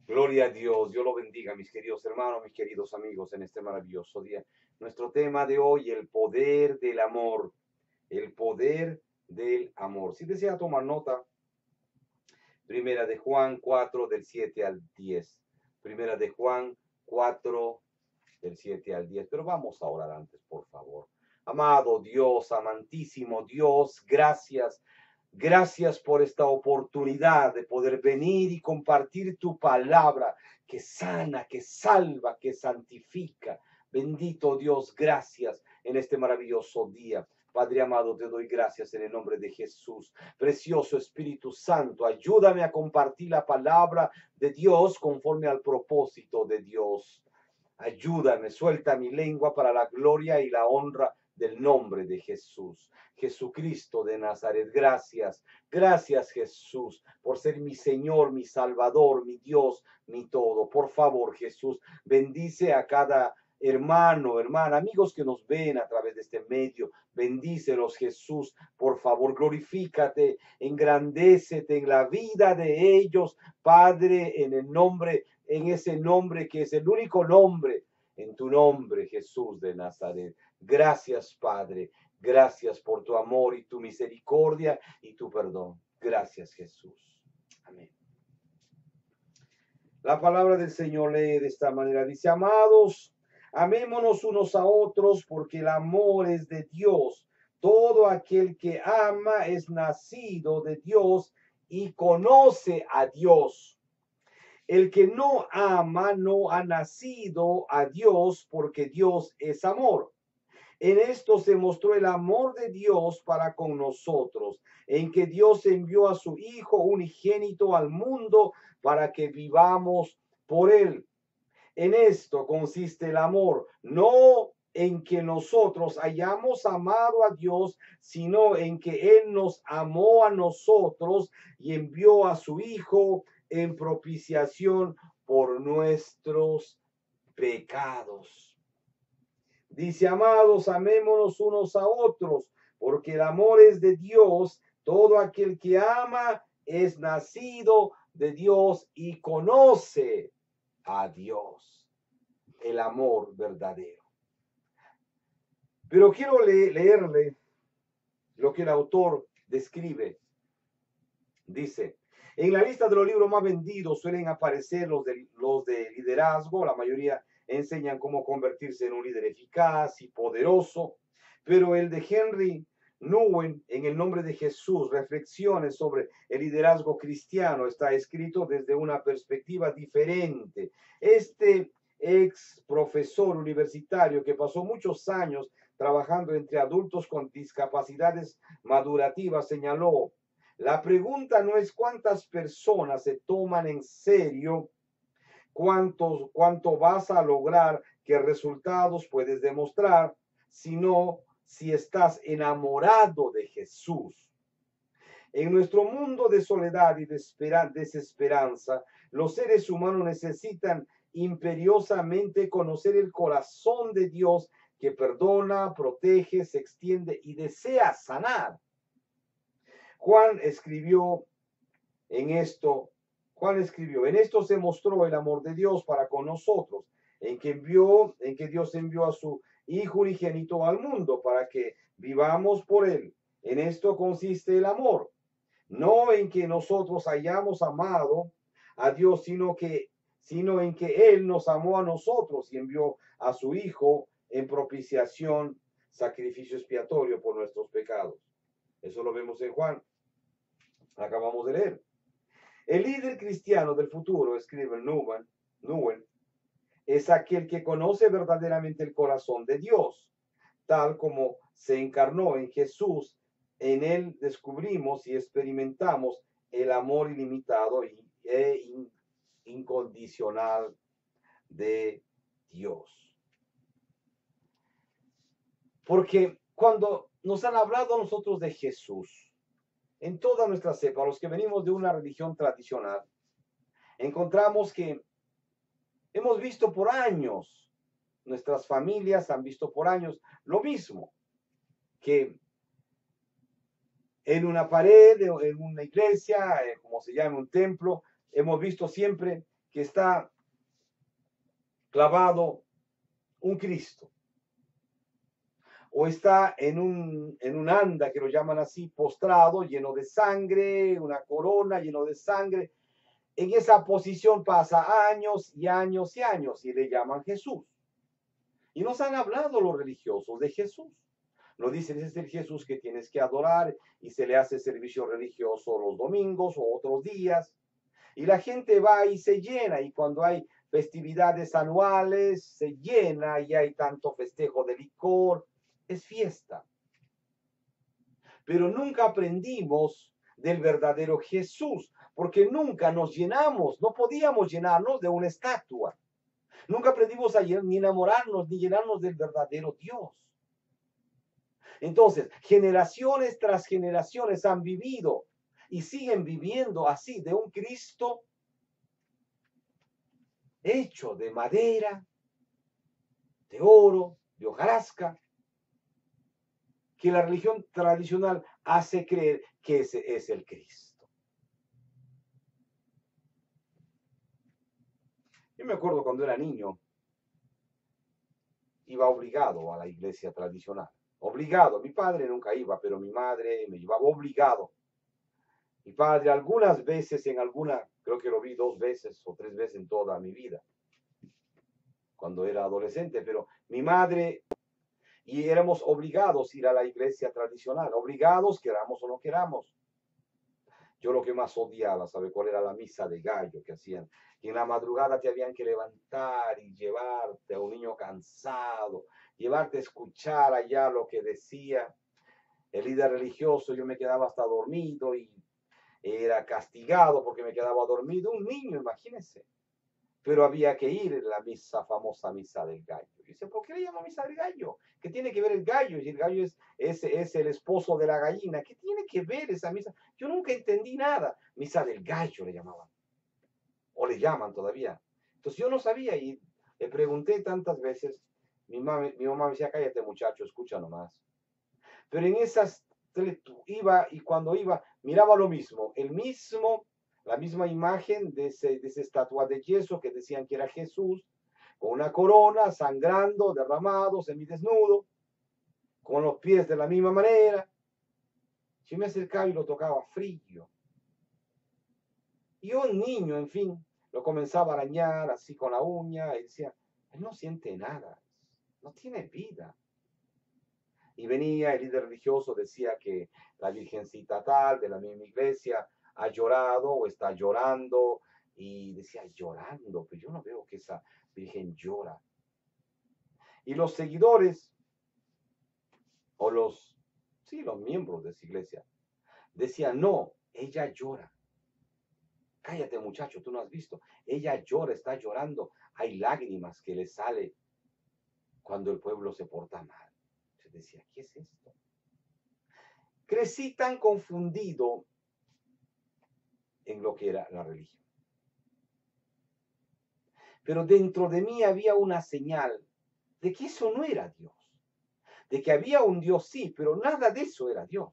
Gloria a Dios, Dios lo bendiga, mis queridos hermanos, mis queridos amigos, en este maravilloso día. Nuestro tema de hoy, el poder del amor, el poder del amor. Si desea tomar nota, Primera de Juan 4 del 7 al 10. Primera de Juan 4 del 7 al 10. Pero vamos a orar antes, por favor. Amado Dios, amantísimo Dios, gracias. Gracias por esta oportunidad de poder venir y compartir tu palabra que sana, que salva, que santifica. Bendito Dios, gracias en este maravilloso día. Padre amado, te doy gracias en el nombre de Jesús. Precioso Espíritu Santo, ayúdame a compartir la palabra de Dios conforme al propósito de Dios. Ayúdame, suelta mi lengua para la gloria y la honra del nombre de Jesús. Jesucristo de Nazaret, gracias, gracias Jesús por ser mi Señor, mi Salvador, mi Dios, mi todo. Por favor, Jesús, bendice a cada hermano, hermana, amigos que nos ven a través de este medio. Bendícelos, Jesús, por favor, glorifícate, engrandécete en la vida de ellos, Padre, en el nombre, en ese nombre que es el único nombre, en tu nombre, Jesús de Nazaret. Gracias, Padre. Gracias por tu amor y tu misericordia y tu perdón. Gracias, Jesús. Amén. La palabra del Señor lee de esta manera. Dice, amados, amémonos unos a otros porque el amor es de Dios. Todo aquel que ama es nacido de Dios y conoce a Dios. El que no ama no ha nacido a Dios porque Dios es amor. En esto se mostró el amor de Dios para con nosotros, en que Dios envió a su Hijo unigénito al mundo para que vivamos por él. En esto consiste el amor, no en que nosotros hayamos amado a Dios, sino en que Él nos amó a nosotros y envió a su Hijo en propiciación por nuestros pecados. Dice, amados, amémonos unos a otros, porque el amor es de Dios. Todo aquel que ama es nacido de Dios y conoce a Dios. El amor verdadero. Pero quiero leerle lo que el autor describe. Dice, en la lista de los libros más vendidos suelen aparecer los de liderazgo. La mayoría enseñan cómo convertirse en un líder eficaz y poderoso. Pero el de Henry Nouwen, en el nombre de Jesús, reflexiones sobre el liderazgo cristiano, está escrito desde una perspectiva diferente. Este ex profesor universitario que pasó muchos años trabajando entre adultos con discapacidades madurativas señaló, la pregunta no es cuántas personas se toman en serio, cuánto vas a lograr, qué resultados puedes demostrar, sino si estás enamorado de Jesús. En nuestro mundo de soledad y desesperanza, los seres humanos necesitan imperiosamente conocer el corazón de Dios que perdona, protege, se extiende y desea sanar. Juan escribió, en esto se mostró el amor de Dios para con nosotros, en que Dios envió a su Hijo unigénito al mundo para que vivamos por él. En esto consiste el amor, no en que nosotros hayamos amado a Dios, sino en que Él nos amó a nosotros y envió a su Hijo en propiciación, sacrificio expiatorio por nuestros pecados. Eso lo vemos en Juan. Acabamos de leer. El líder cristiano del futuro, escribe Nouwen, es aquel que conoce verdaderamente el corazón de Dios, tal como se encarnó en Jesús. En él descubrimos y experimentamos el amor ilimitado e incondicional de Dios. Porque cuando nos han hablado a nosotros de Jesús, en toda nuestra cepa, los que venimos de una religión tradicional, encontramos que hemos visto por años, nuestras familias han visto por años lo mismo, que en una pared, en una iglesia, como se llama, un templo, hemos visto siempre que está clavado un Cristo, o está en un anda, que lo llaman así, postrado, lleno de sangre, una corona lleno de sangre. En esa posición pasa años y años y años y le llaman Jesús. Y nos han hablado los religiosos de Jesús. Nos dicen, ese es el Jesús que tienes que adorar, y se le hace servicio religioso los domingos o otros días. Y la gente va y se llena, y cuando hay festividades anuales se llena y hay tanto festejo de licor, es fiesta. Pero nunca aprendimos del verdadero Jesús, porque nunca nos llenamos, no podíamos llenarnos de una estatua. Nunca aprendimos a ni enamorarnos ni llenarnos del verdadero Dios. Entonces, generaciones tras generaciones han vivido y siguen viviendo así, de un Cristo hecho de madera, de oro, de hojarasca, que la religión tradicional hace creer que ese es el Cristo. Yo me acuerdo cuando era niño, iba obligado a la iglesia tradicional. Obligado. Mi padre nunca iba, pero mi madre me llevaba obligado. Mi padre algunas veces, creo que lo vi 2 veces o 3 veces en toda mi vida, cuando era adolescente, pero mi madre, y éramos obligados a ir a la iglesia tradicional, obligados, queramos o no queramos. Yo lo que más odiaba, ¿sabe cuál era? La misa de gallo que hacían. Y en la madrugada te habían que levantar y llevarte a un niño cansado, llevarte a escuchar allá lo que decía el líder religioso. Yo me quedaba hasta dormido y era castigado porque me quedaba dormido. Un niño, imagínense. Pero había que ir a la misa, famosa misa del gallo. Y dice, ¿por qué le llama misa del gallo? ¿Qué tiene que ver el gallo? Y el gallo es el esposo de la gallina. ¿Qué tiene que ver esa misa? Yo nunca entendí nada. Misa del gallo le llamaban. O le llaman todavía. Entonces yo no sabía y le pregunté tantas veces. Mi mamá me decía, cállate muchacho, escucha nomás. Pero en esas iba, y cuando iba, miraba lo mismo. La misma imagen de esa estatua de yeso que decían que era Jesús, con una corona, sangrando, derramado, semidesnudo, con los pies de la misma manera. Yo me acercaba y lo tocaba frío. Y un niño, en fin, lo comenzaba a arañar así con la uña y decía, él no siente nada, no tiene vida. Y venía el líder religioso, decía que la virgencita tal de la misma iglesia ha llorado o está llorando, y decía llorando, pero yo no veo que esa virgen llora. Y los seguidores, o los miembros de esa iglesia, decían, no, ella llora. Cállate muchacho, tú no has visto. Ella llora, está llorando. Hay lágrimas que le sale cuando el pueblo se porta mal. Se decía, ¿qué es esto? Crecí tan confundido en lo que era la religión. Pero dentro de mí había una señal de que eso no era Dios. De que había un Dios, sí, pero nada de eso era Dios.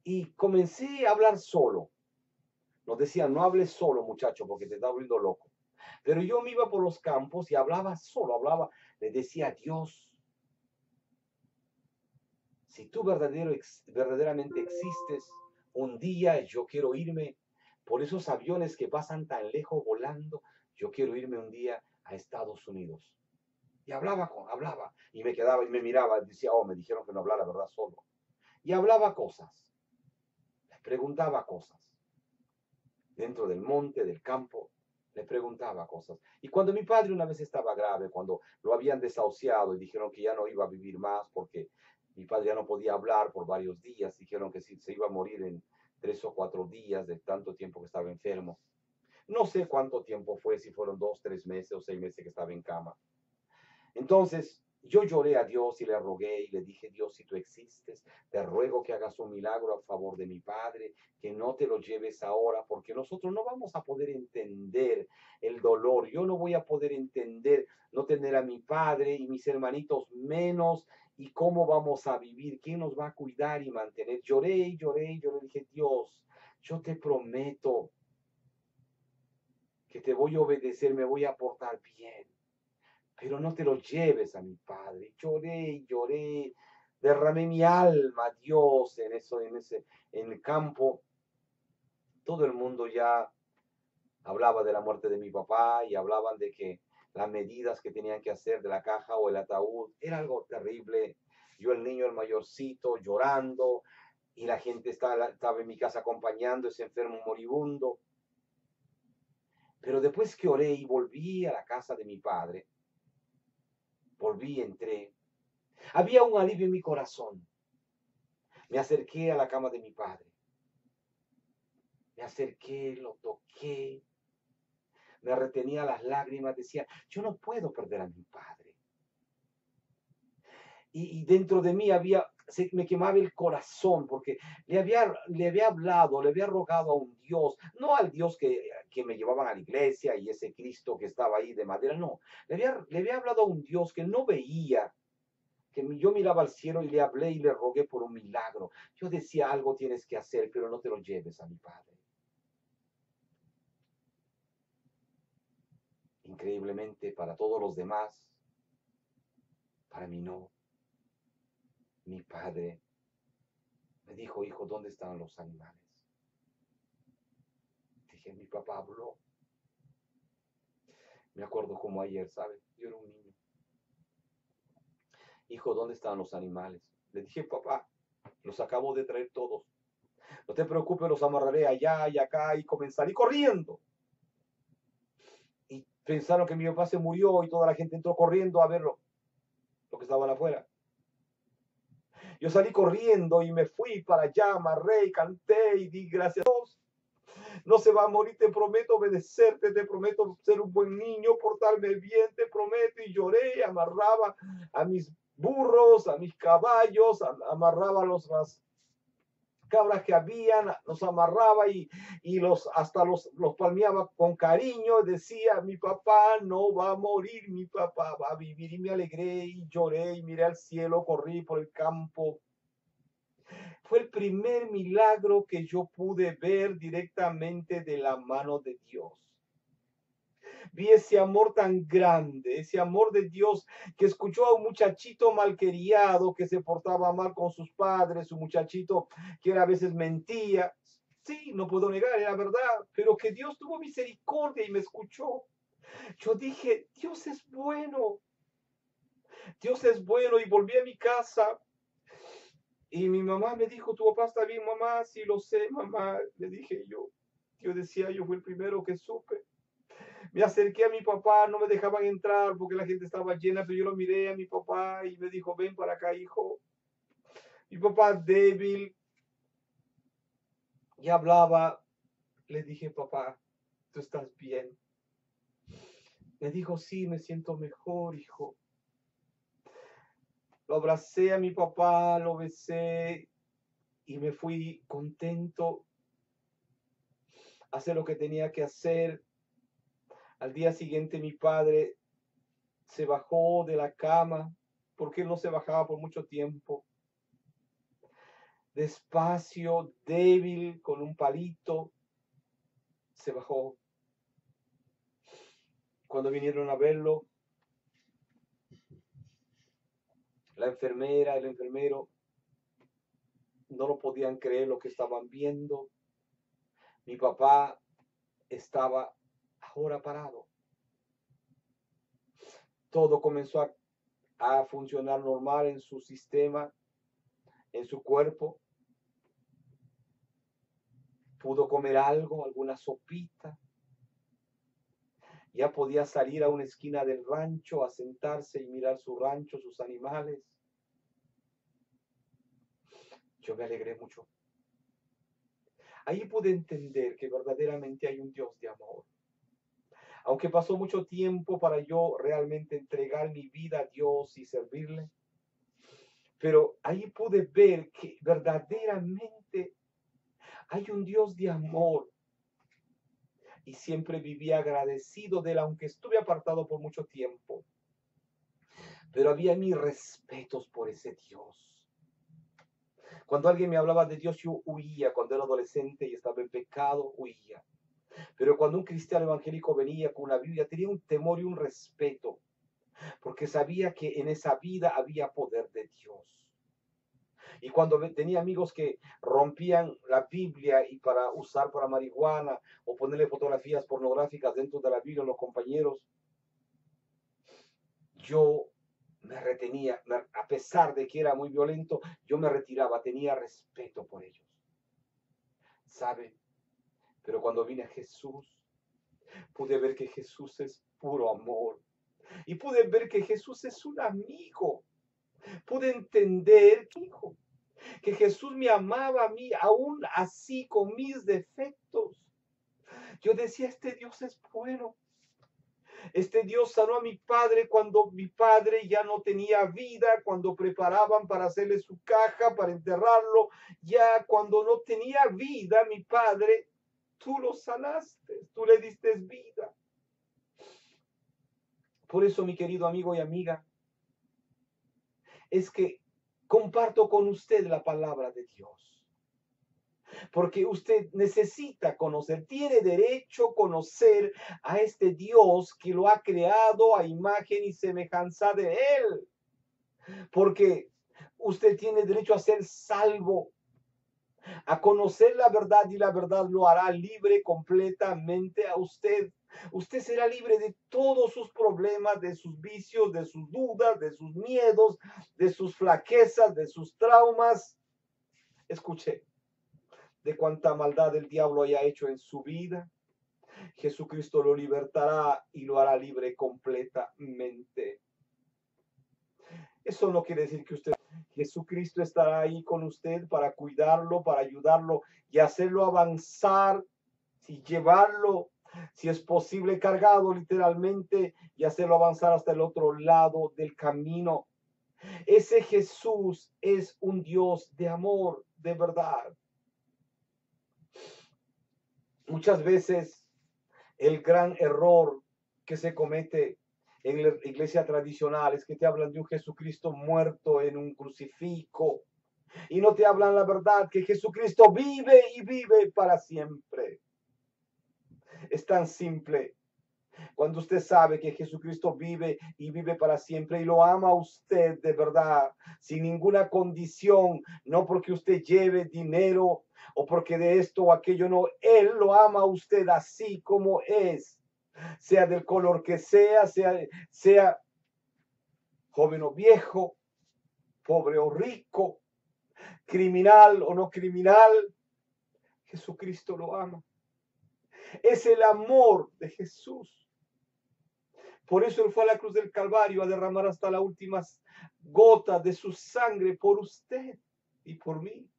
Y comencé a hablar solo. Nos decían, no hables solo, muchacho, porque te está volviendo loco. Pero yo me iba por los campos y hablaba solo, le decía a Dios, si tú verdaderamente existes, un día yo quiero irme por esos aviones que pasan tan lejos volando, yo quiero irme un día a Estados Unidos. Y hablaba, y me quedaba y me miraba, decía, me dijeron que no hablara, ¿verdad? Solo. Y hablaba cosas, les preguntaba cosas. Dentro del monte, del campo, le preguntaba cosas. Y cuando mi padre una vez estaba grave, cuando lo habían desahuciado y dijeron que ya no iba a vivir más porque mi padre ya no podía hablar por varios días, dijeron que se iba a morir en 3 o 4 días de tanto tiempo que estaba enfermo. No sé cuánto tiempo fue, si fueron 2, 3 meses o 6 meses que estaba en cama. Entonces, yo lloré a Dios y le rogué y le dije, Dios, si tú existes, te ruego que hagas un milagro a favor de mi padre, que no te lo lleves ahora, porque nosotros no vamos a poder entender el dolor. Yo no voy a poder entender no tener a mi padre y mis hermanitos menos, y cómo vamos a vivir, quién nos va a cuidar y mantener. Lloré y lloré y lloré, dije, Dios, yo te prometo que te voy a obedecer, me voy a portar bien, pero no te lo lleves a mi padre. Lloré y lloré, derramé mi alma a Dios en el campo. Todo el mundo ya hablaba de la muerte de mi papá y hablaban de que las medidas que tenían que hacer de la caja o el ataúd era algo terrible. Yo, el niño, el mayorcito, llorando, y la gente estaba en mi casa acompañando a ese enfermo moribundo. Pero después que oré y volví a la casa de mi padre, entré, había un alivio en mi corazón. Me acerqué a la cama de mi padre. Me acerqué, lo toqué, me retenía las lágrimas, decía, yo no puedo perder a mi padre. Y dentro de mí me quemaba el corazón porque le había hablado, le había rogado a un Dios, no al Dios que me llevaban a la iglesia y ese Cristo que estaba ahí de madera, no, le había hablado a un Dios que no veía, que yo miraba al cielo y le hablé y le rogué por un milagro. Yo decía, algo tienes que hacer, pero no te lo lleves a mi padre. Increíblemente, para todos los demás, para mí no. Mi padre me dijo, hijo, ¿dónde están los animales? Dije, mi papá habló. Me acuerdo como ayer, ¿sabes? Yo era un niño. Hijo, ¿dónde están los animales? Le dije, papá, los acabo de traer todos. No te preocupes, los amarraré allá y acá y comenzaré corriendo. Y pensaron que mi papá se murió y toda la gente entró corriendo a verlo, lo que estaban afuera. Yo salí corriendo y me fui para allá, amarré y canté y di gracias a Dios. No se va a morir, te prometo obedecerte, te prometo ser un buen niño, portarme bien, te prometo. Y lloré, amarraba a mis burros, a mis caballos, amarraba las cabras que habían, los amarraba y hasta los palmeaba con cariño. Decía, mi papá no va a morir, mi papá va a vivir. Y me alegré y lloré y miré al cielo, corrí por el campo. Fue el primer milagro que yo pude ver directamente de la mano de Dios. Vi ese amor tan grande, ese amor de Dios que escuchó a un muchachito malcriado que se portaba mal con sus padres, un muchachito que a veces mentía. Sí, no puedo negar, era verdad, pero que Dios tuvo misericordia y me escuchó. Yo dije, Dios es bueno, Dios es bueno, y volví a mi casa. Y mi mamá me dijo, ¿tu papá está bien, mamá? Sí, lo sé, mamá. Le dije yo. Yo decía, yo fui el primero que supe. Me acerqué a mi papá, no me dejaban entrar porque la gente estaba llena, pero yo lo miré a mi papá y me dijo, ven para acá, hijo. Mi papá débil, y hablaba. Le dije, papá, ¿tú estás bien? Me dijo, sí, me siento mejor, hijo. Lo abracé a mi papá, lo besé y me fui contento a hacer lo que tenía que hacer. Al día siguiente mi padre se bajó de la cama, porque él no se bajaba por mucho tiempo. Despacio, débil, con un palito, se bajó. Cuando vinieron a verlo, la enfermera, el enfermero, no lo podían creer lo que estaban viendo. Mi papá estaba ahora parado. Todo comenzó a funcionar normal en su sistema, en su cuerpo. Pudo comer algo, alguna sopita. Ya podía salir a una esquina del rancho a sentarse y mirar su rancho, sus animales. Yo me alegré mucho. Ahí pude entender que verdaderamente hay un Dios de amor. Aunque pasó mucho tiempo para yo realmente entregar mi vida a Dios y servirle, pero ahí pude ver que verdaderamente hay un Dios de amor. Y siempre viví agradecido de él, aunque estuve apartado por mucho tiempo. Pero había mis respetos por ese Dios. Cuando alguien me hablaba de Dios, yo huía. Cuando era adolescente y estaba en pecado, huía. Pero cuando un cristiano evangélico venía con una Biblia, tenía un temor y un respeto, porque sabía que en esa vida había poder de Dios. Y cuando tenía amigos que rompían la Biblia y para usar para marihuana o ponerle fotografías pornográficas dentro de la Biblia a los compañeros, yo me retenía, a pesar de que era muy violento, yo me retiraba, tenía respeto por ellos. ¿Sabe? Pero cuando vine a Jesús, pude ver que Jesús es puro amor. Y pude ver que Jesús es un amigo. Pude entender, hijo, que Jesús me amaba a mí, aún así con mis defectos. Yo decía, este Dios es bueno. Este Dios sanó a mi padre cuando mi padre ya no tenía vida, cuando preparaban para hacerle su caja, para enterrarlo. Ya cuando no tenía vida, mi padre, tú lo sanaste, tú le diste vida. Por eso, mi querido amigo y amiga, es que comparto con usted la palabra de Dios. Porque usted necesita conocer, tiene derecho a conocer a este Dios que lo ha creado a imagen y semejanza de Él. Porque usted tiene derecho a ser salvo, a conocer la verdad y la verdad lo hará libre completamente a usted. Usted será libre de todos sus problemas, de sus vicios, de sus dudas, de sus miedos, de sus flaquezas, de sus traumas. Escuche, de cuánta maldad el diablo haya hecho en su vida, Jesucristo lo libertará y lo hará libre completamente. Eso no quiere decir que Jesucristo estará ahí con usted para cuidarlo, para ayudarlo y hacerlo avanzar, y llevarlo, si es posible, cargado literalmente y hacerlo avanzar hasta el otro lado del camino. Ese Jesús es un Dios de amor, de verdad. Muchas veces el gran error que se comete en la iglesia tradicional es que te hablan de un Jesucristo muerto en un crucifijo y no te hablan la verdad, que Jesucristo vive y vive para siempre. Es tan simple. Cuando usted sabe que Jesucristo vive y vive para siempre y lo ama a usted de verdad, sin ninguna condición, no porque usted lleve dinero o porque de esto o aquello, no, Él lo ama a usted así como es, sea del color que sea joven o viejo, pobre o rico, criminal o no criminal, Jesucristo lo ama. Es el amor de Jesús. Por eso Él fue a la cruz del Calvario a derramar hasta la última gota de su sangre por usted y por mí.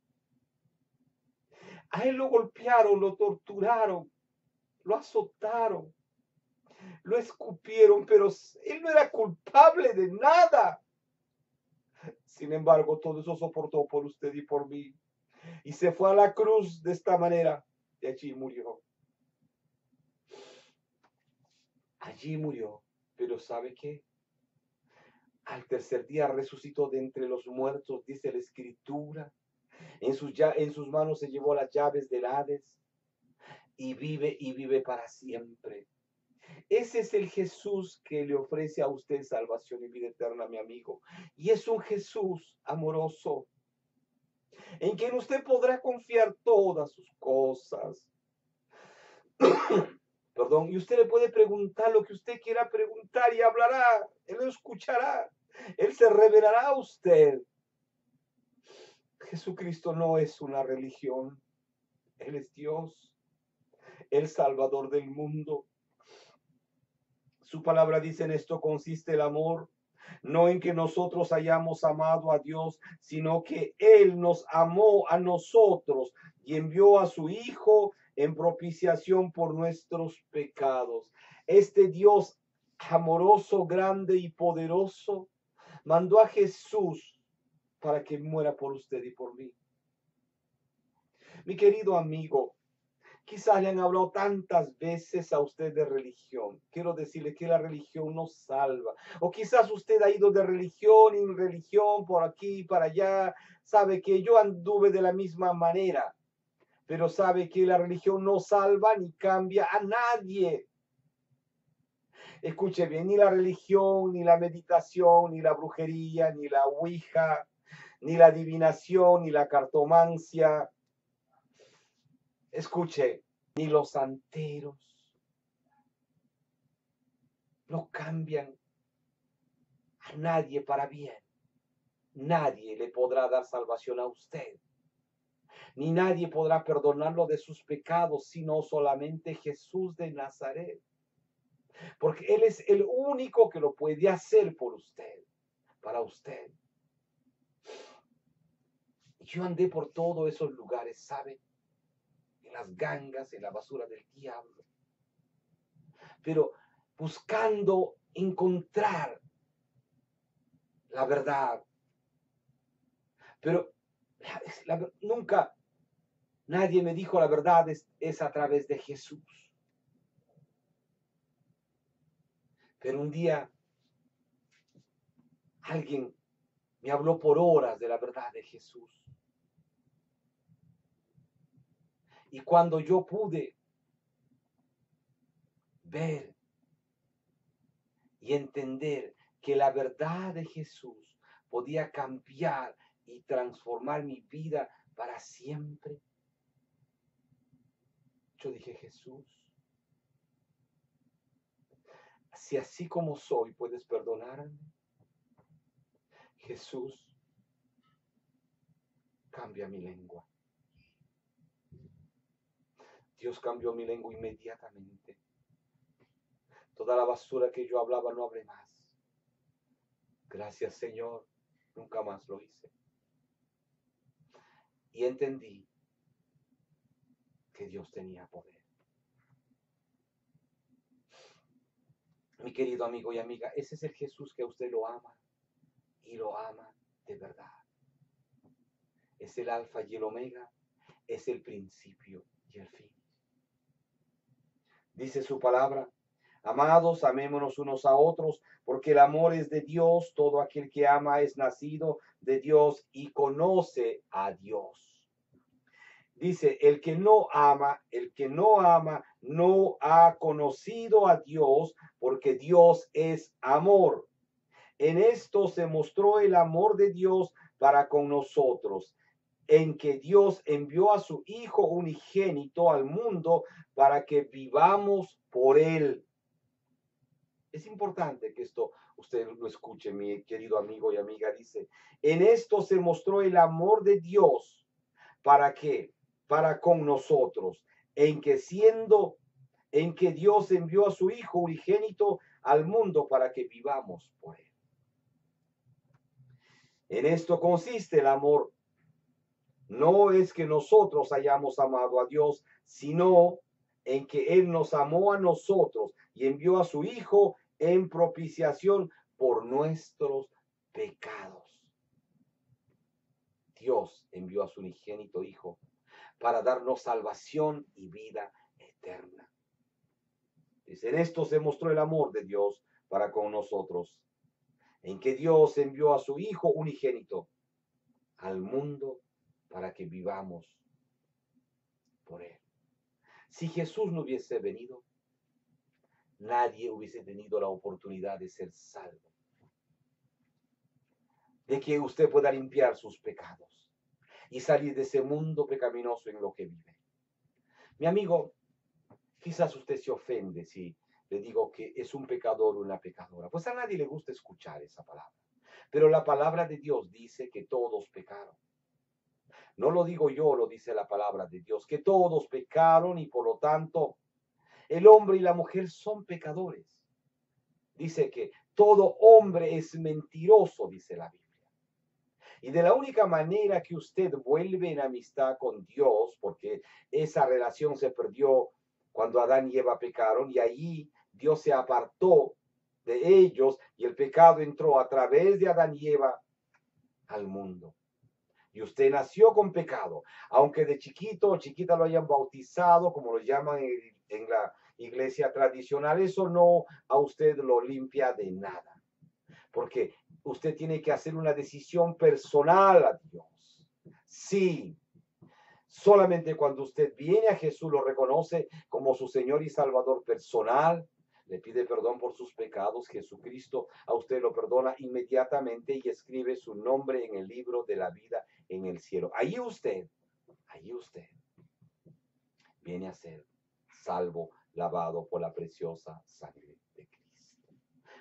A Él lo golpearon, lo torturaron, lo azotaron, lo escupieron, pero Él no era culpable de nada. Sin embargo, todo eso soportó por usted y por mí. Y se fue a la cruz de esta manera y allí murió. Allí murió. Pero ¿sabe qué? Al tercer día resucitó de entre los muertos, dice la Escritura. En sus manos se llevó las llaves del Hades y vive para siempre. Ese es el Jesús que le ofrece a usted salvación y vida eterna, mi amigo. Y es un Jesús amoroso, en quien usted podrá confiar todas sus cosas. Perdón, y usted le puede preguntar lo que usted quiera preguntar y hablará, Él lo escuchará, Él se revelará a usted. Jesucristo no es una religión, Él es Dios, el Salvador del mundo. Su palabra dice: en esto consiste el amor, no en que nosotros hayamos amado a Dios, sino que Él nos amó a nosotros y envió a su Hijo en propiciación por nuestros pecados. Este Dios amoroso, grande y poderoso mandó a Jesús para que muera por usted y por mí. Mi querido amigo, quizás le han hablado tantas veces a usted de religión. Quiero decirle que la religión no salva. O quizás usted ha ido de religión en religión, por aquí y para allá. Sabe que yo anduve de la misma manera. pero sabe que la religión no salva ni cambia a nadie. Escuche bien, ni la religión, ni la meditación, ni la brujería, ni la ouija, ni la adivinación, ni la cartomancia. Escuche, ni los santeros no cambian a nadie para bien. Nadie le podrá dar salvación a usted, ni nadie podrá perdonarlo de sus pecados, sino solamente Jesús de Nazaret. Porque Él es el único que lo puede hacer por usted, para usted. Yo andé por todos esos lugares, ¿sabe? En las gangas, en la basura del diablo. Pero buscando encontrar la verdad. Pero nunca nadie me dijo la verdad es a través de Jesús. Pero un día alguien me habló por horas de la verdad de Jesús. Y cuando yo pude ver y entender que la verdad de Jesús podía cambiar y transformar mi vida para siempre, yo dije, Jesús, si así como soy puedes perdonarme, Jesús, cambia mi lengua. Dios cambió mi lengua inmediatamente. Toda la basura que yo hablaba no hablé más. Gracias, Señor, nunca más lo hice. Y entendí que Dios tenía poder. Mi querido amigo y amiga, ese es el Jesús que a usted lo ama y lo ama de verdad. Es el alfa y el omega, es el principio y el fin. Dice su palabra, amados, amémonos unos a otros, porque el amor es de Dios. Todo aquel que ama es nacido de Dios y conoce a Dios. Dice, el que no ama no ha conocido a Dios, porque Dios es amor. En esto se mostró el amor de Dios para con nosotros, en que Dios envió a su Hijo unigénito al mundo para que vivamos por él. Es importante que esto usted lo escuche, mi querido amigo y amiga. Dice, en esto se mostró el amor de Dios. ¿Para qué? Para con nosotros, en que Dios envió a su Hijo unigénito al mundo para que vivamos por él. En esto consiste el amor. No es que nosotros hayamos amado a Dios, sino en que Él nos amó a nosotros y envió a su Hijo en propiciación por nuestros pecados. Dios envió a su unigénito Hijo para darnos salvación y vida eterna. Dice, en esto se mostró el amor de Dios para con nosotros, en que Dios envió a su Hijo unigénito al mundo para que vivamos por él. Si Jesús no hubiese venido, nadie hubiese tenido la oportunidad de ser salvo, de que usted pueda limpiar sus pecados y salir de ese mundo pecaminoso en lo que vive. Mi amigo, quizás usted se ofende si le digo que es un pecador o una pecadora. Pues a nadie le gusta escuchar esa palabra. Pero la palabra de Dios dice que todos pecaron. No lo digo yo, lo dice la palabra de Dios, que todos pecaron y por lo tanto el hombre y la mujer son pecadores. Dice que todo hombre es mentiroso, dice la Biblia. Y de la única manera que usted vuelve en amistad con Dios, porque esa relación se perdió cuando Adán y Eva pecaron, y ahí Dios se apartó de ellos y el pecado entró a través de Adán y Eva al mundo. Y usted nació con pecado, aunque de chiquito o chiquita lo hayan bautizado, como lo llaman en la iglesia tradicional, eso no a usted lo limpia de nada, porque usted tiene que hacer una decisión personal a Dios. Sí, Solamente cuando usted viene a Jesús, lo reconoce como su Señor y Salvador personal, le pide perdón por sus pecados, Jesucristo a usted lo perdona inmediatamente y escribe su nombre en el libro de la vida en el cielo. Allí usted viene a ser salvo, lavado por la preciosa sangre de Cristo.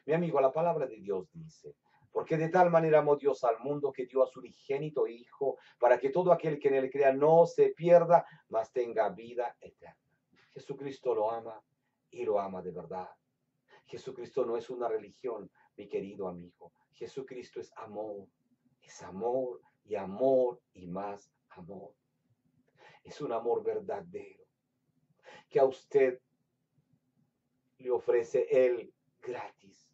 Mi amigo, la palabra de Dios dice, porque de tal manera amó Dios al mundo que dio a su unigénito Hijo, para que todo aquel que en él crea no se pierda, mas tenga vida eterna. Jesucristo lo ama y lo ama de verdad. Jesucristo no es una religión, mi querido amigo. Jesucristo es amor y más amor. Es un amor verdadero que a usted le ofrece Él gratis.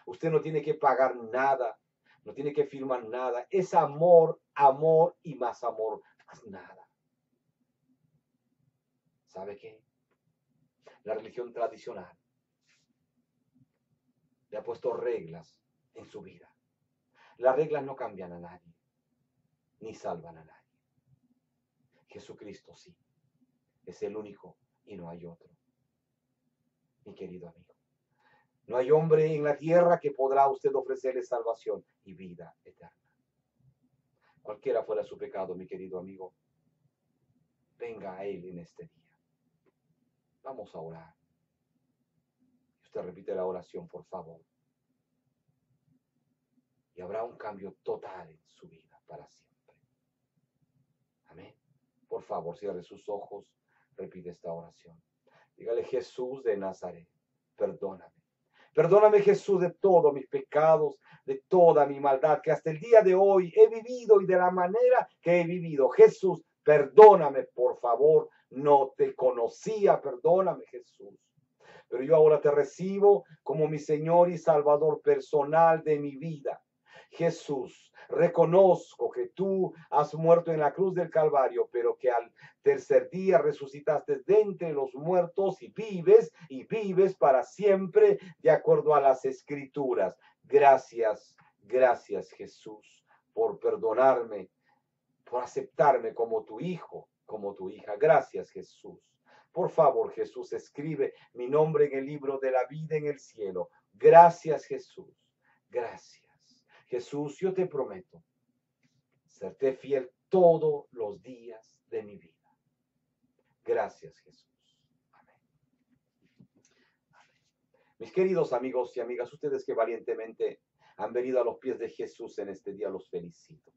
Usted no tiene que pagar nada, no tiene que firmar nada. Es amor, amor y más amor, más nada. ¿Sabe qué? La religión tradicional le ha puesto reglas en su vida. Las reglas no cambian a nadie, ni salvan a nadie. Jesucristo sí, es el único y no hay otro. Mi querido amigo, no hay hombre en la tierra que podrá usted ofrecerle salvación y vida eterna. Cualquiera fuera su pecado, mi querido amigo, venga a Él en este día. Vamos a orar. Usted repite la oración, por favor. Y habrá un cambio total en su vida para siempre. Amén. Por favor, cierre sus ojos, repite esta oración. Dígale, Jesús de Nazaret, perdóname. Perdóname, Jesús, de todos mis pecados, de toda mi maldad que hasta el día de hoy he vivido y de la manera que he vivido. Jesús, perdóname, por favor. No te conocía, perdóname, Jesús. Pero yo ahora te recibo como mi Señor y Salvador personal de mi vida. Jesús, reconozco que tú has muerto en la cruz del Calvario, pero que al tercer día resucitaste de entre los muertos y vives para siempre de acuerdo a las Escrituras. Gracias, gracias Jesús por perdonarme, por aceptarme como tu hijo, como tu hija. Gracias Jesús. Por favor, Jesús, escribe mi nombre en el libro de la vida en el cielo. Gracias Jesús. Gracias. Jesús, yo te prometo serte fiel todos los días de mi vida. Gracias, Jesús. Amén. Amén. Mis queridos amigos y amigas, ustedes que valientemente han venido a los pies de Jesús en este día, los felicito.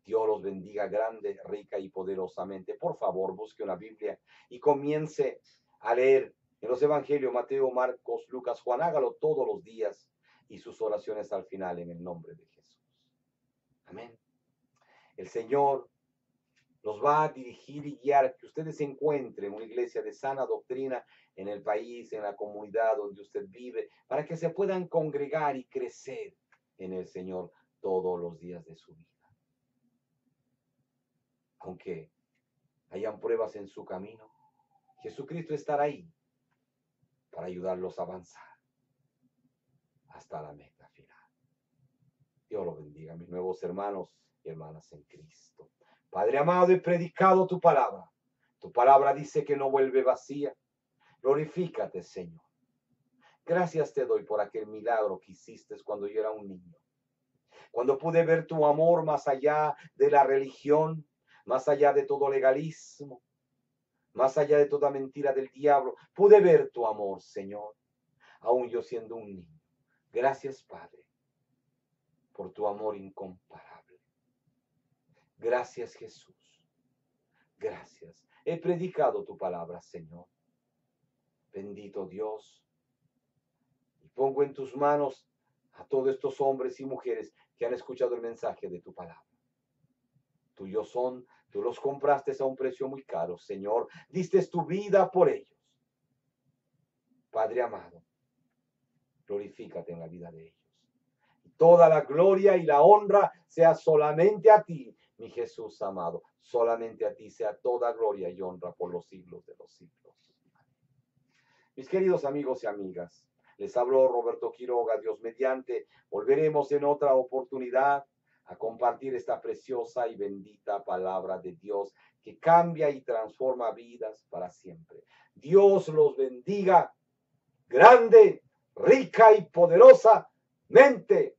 Dios los bendiga grande, rica y poderosamente. Por favor, busque una Biblia y comience a leer en los Evangelios, Mateo, Marcos, Lucas, Juan. Hágalo todos los días y sus oraciones al final en el nombre de Jesús. Amén. El Señor los va a dirigir y guiar, que ustedes se encuentren una iglesia de sana doctrina en el país, en la comunidad donde usted vive, para que se puedan congregar y crecer en el Señor todos los días de su vida. Aunque hayan pruebas en su camino, Jesucristo estará ahí para ayudarlos a avanzar hasta la meta final. Dios los bendiga, mis nuevos hermanos y hermanas en Cristo. Padre amado, he predicado tu palabra. Tu palabra dice que no vuelve vacía. Glorifícate, Señor. Gracias te doy por aquel milagro que hiciste cuando yo era un niño. Cuando pude ver tu amor más allá de la religión, más allá de todo legalismo, más allá de toda mentira del diablo, pude ver tu amor, Señor, aún yo siendo un niño. Gracias, Padre, por tu amor incomparable. Gracias, Jesús. Gracias. He predicado tu palabra, Señor. Bendito Dios. Y pongo en tus manos a todos estos hombres y mujeres que han escuchado el mensaje de tu palabra. Tuyos son, tú los compraste a un precio muy caro, Señor. Diste tu vida por ellos. Padre amado, glorifícate en la vida de ellos. Toda la gloria y la honra sea solamente a ti, mi Jesús amado. Solamente a ti sea toda gloria y honra por los siglos de los siglos. Mis queridos amigos y amigas, les habló Roberto Quiroga, Dios mediante. Volveremos en otra oportunidad a compartir esta preciosa y bendita palabra de Dios que cambia y transforma vidas para siempre. Dios los bendiga grande, rica y poderosamente.